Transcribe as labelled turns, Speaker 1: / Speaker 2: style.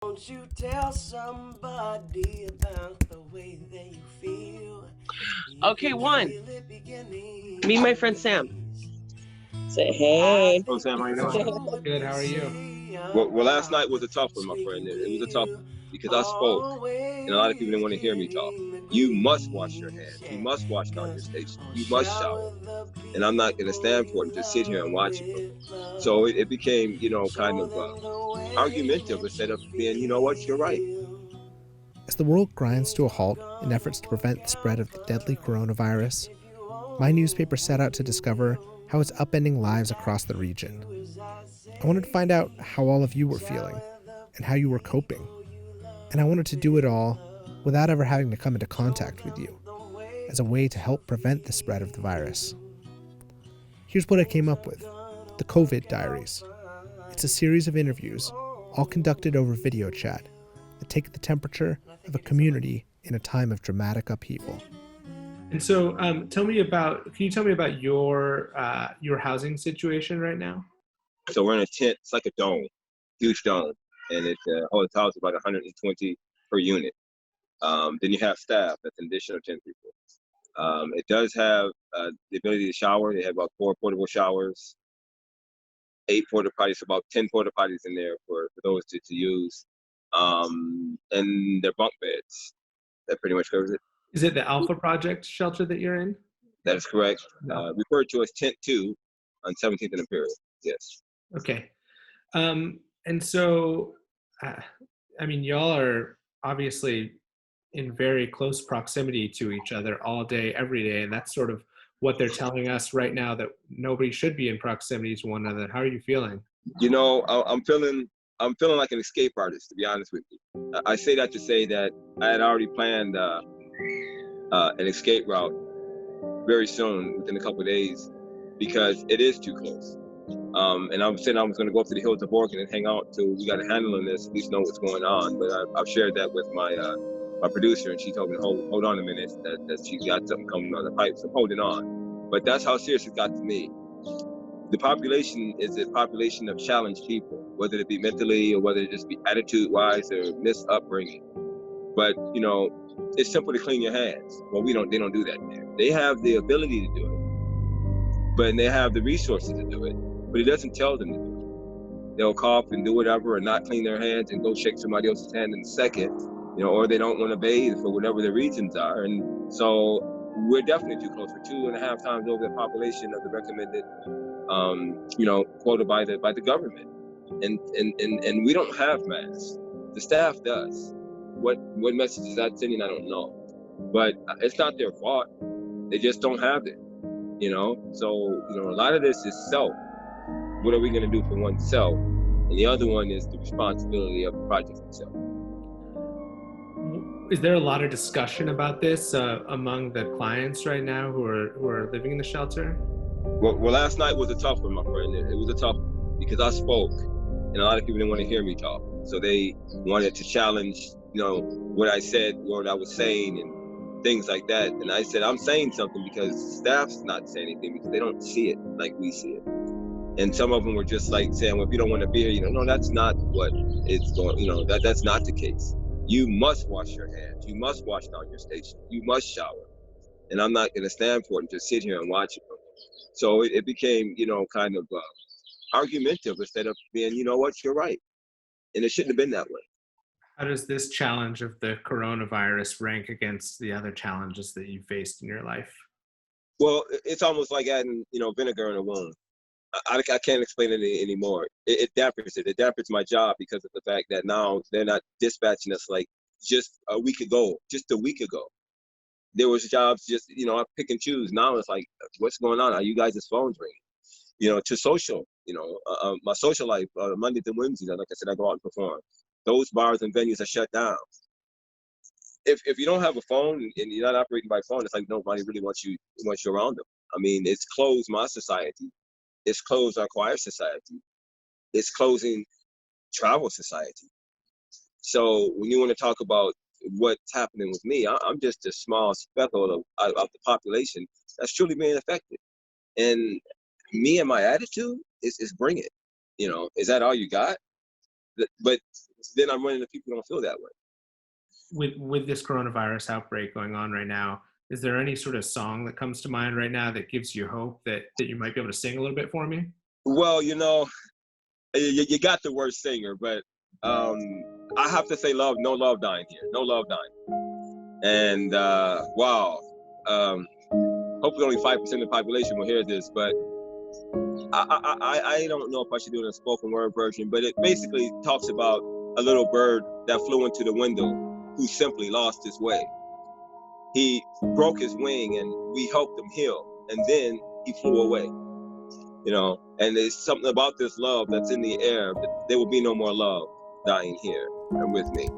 Speaker 1: Won't you tell somebody about the way that you feel? You
Speaker 2: Okay,
Speaker 1: can
Speaker 2: Juan,
Speaker 1: feel it beginning
Speaker 2: meet my
Speaker 1: to
Speaker 2: friend Sam.
Speaker 1: ease.
Speaker 3: Say
Speaker 1: I
Speaker 3: hey.
Speaker 4: Oh,
Speaker 1: think
Speaker 4: Sam, how you
Speaker 1: it's
Speaker 4: doing?
Speaker 1: true what
Speaker 5: Good.
Speaker 1: they
Speaker 5: How are you?
Speaker 1: say
Speaker 4: Well, last night
Speaker 1: about
Speaker 4: was a tough one, my friend.
Speaker 1: speaking
Speaker 4: It was a tough
Speaker 1: clear,
Speaker 4: one because I spoke, and a lot of people didn't
Speaker 1: always
Speaker 4: want to hear me talk.
Speaker 1: getting the
Speaker 4: You must wash your
Speaker 1: grace,
Speaker 4: hands. You
Speaker 1: yeah.
Speaker 4: must wash down your
Speaker 1: 'Cause
Speaker 4: station.
Speaker 1: I'll
Speaker 4: You must
Speaker 1: shower
Speaker 4: shower.
Speaker 1: the
Speaker 4: And I'm not going to
Speaker 1: people
Speaker 4: stand for it
Speaker 1: you
Speaker 4: and just sit here and
Speaker 1: love
Speaker 4: watch it.
Speaker 1: with
Speaker 4: So
Speaker 1: love.
Speaker 4: it became, kind
Speaker 1: Show
Speaker 4: of
Speaker 1: them the way
Speaker 4: argumentative
Speaker 1: that
Speaker 4: instead
Speaker 1: you
Speaker 4: of being, you know what, you're right.
Speaker 1: feel.
Speaker 6: As the world grinds to a halt in efforts to prevent the spread of the deadly coronavirus, my newspaper set out to discover how it's upending lives across the region. I wanted to find out how all of you were feeling and how you were coping. And I wanted to do it all without ever having to come into contact with you, as a way to help prevent the spread of the virus. Here's what I came up with: the COVID-Diaries. It's a series of interviews, all conducted over video chat, that take the temperature of a community in a time of dramatic upheaval.
Speaker 5: And so, can you tell me about your housing situation right now?
Speaker 4: So we're in a tent. It's like a dome, huge dome. And it holds about 120 per unit. Then you have staff. That's an additional 10 people. It does have the ability to shower. They have about 4 portable showers, 8 porta potties, about 10 porta potties in there for those to use. And they're bunk beds. That pretty much covers it.
Speaker 5: Is it the Alpha Project shelter that you're in?
Speaker 4: That is correct.
Speaker 5: No.
Speaker 4: Referred to as Tent 2 on 17th and Imperial. Yes.
Speaker 5: Okay. And so, I mean, y'all are obviously in very close proximity to each other all day, every day, and that's sort of what they're telling us right now, that nobody should be in proximity to one another. How are you feeling?
Speaker 4: I'm feeling like an escape artist, to be honest with you. I say that to say that I had already planned an escape route very soon, within a couple of days, because it is too close. And I'm saying I was going to go up to the hills of Oregon and hang out till we got a handle on this, at least know what's going on. But I've shared that with my producer, and she told me, hold on a minute, that she's got something coming on the pipe. So I'm holding on. But that's how serious it got to me. The population is a population of challenged people, whether it be mentally or whether it just be attitude-wise or mis upbringing. But it's simple to clean your hands. Well, they don't do that there. They have the ability to do it, but they have the resources to do it. But it doesn't tell them to do it. They'll cough and do whatever and not clean their hands and go shake somebody else's hand in a second, or they don't want to bathe for whatever the reasons are. And so we're definitely too close. We're 2.5 times over the population of the recommended, quota by the government. And we don't have masks. The staff does. What message is that sending? I don't know. But it's not their fault. They just don't have it. So a lot of this is self. What are we going to do for oneself? And the other one is the responsibility of the project itself.
Speaker 5: Is there a lot of discussion about this among the clients right now who are living in the shelter?
Speaker 4: Well, last night was a tough one, my friend. It was a tough one because I spoke, and a lot of people didn't want to hear me talk. So they wanted to challenge, what I said, what I was saying, and things like that. And I said, I'm saying something because staff's not saying anything because they don't see it like we see it. And some of them were just like saying, well, if you don't want a beer, no, that's not what it's going, that's not the case. You must wash your hands. You must wash down your station. You must shower. And I'm not going to stand for it and just sit here and watch it. So it became, kind of argumentative instead of being, you know what, you're right. And it shouldn't have been that way.
Speaker 5: How does this challenge of the coronavirus rank against the other challenges that you faced in your life?
Speaker 4: Well, it's almost like adding, vinegar in a wound. I can't explain it anymore. It dampers it. It dampers my job because of the fact that now they're not dispatching us like just a week ago. Just a week ago, there was jobs just, I pick and choose. Now it's like, what's going on? Are you guys' phones ringing? To social, my social life, Mondays and Wednesdays, like I said, I go out and perform. Those bars and venues are shut down. If you don't have a phone and you're not operating by phone, it's like nobody really wants you around them. I mean, it's closed my society. It's closed our choir society. It's closing travel society. So when you want to talk about what's happening with me, I'm just a small speckle of the population that's truly being affected. And me and my attitude is bring it. Is that all you got? But then I'm running into people who don't feel that way.
Speaker 5: With this coronavirus outbreak going on right now, is there any sort of song that comes to mind right now that gives you hope that you might be able to sing a little bit for me?
Speaker 4: Well, you got the word singer, but I have to say no love dying here. No love dying. And wow. Hopefully only 5% of the population will hear this, but I don't know if I should do it in a spoken word version, but it basically talks about a little bird that flew into the window who simply lost his way. He broke his wing and we helped him heal, and then he flew away. And there's something about this love that's in the air, but there will be no more love dying here and with me.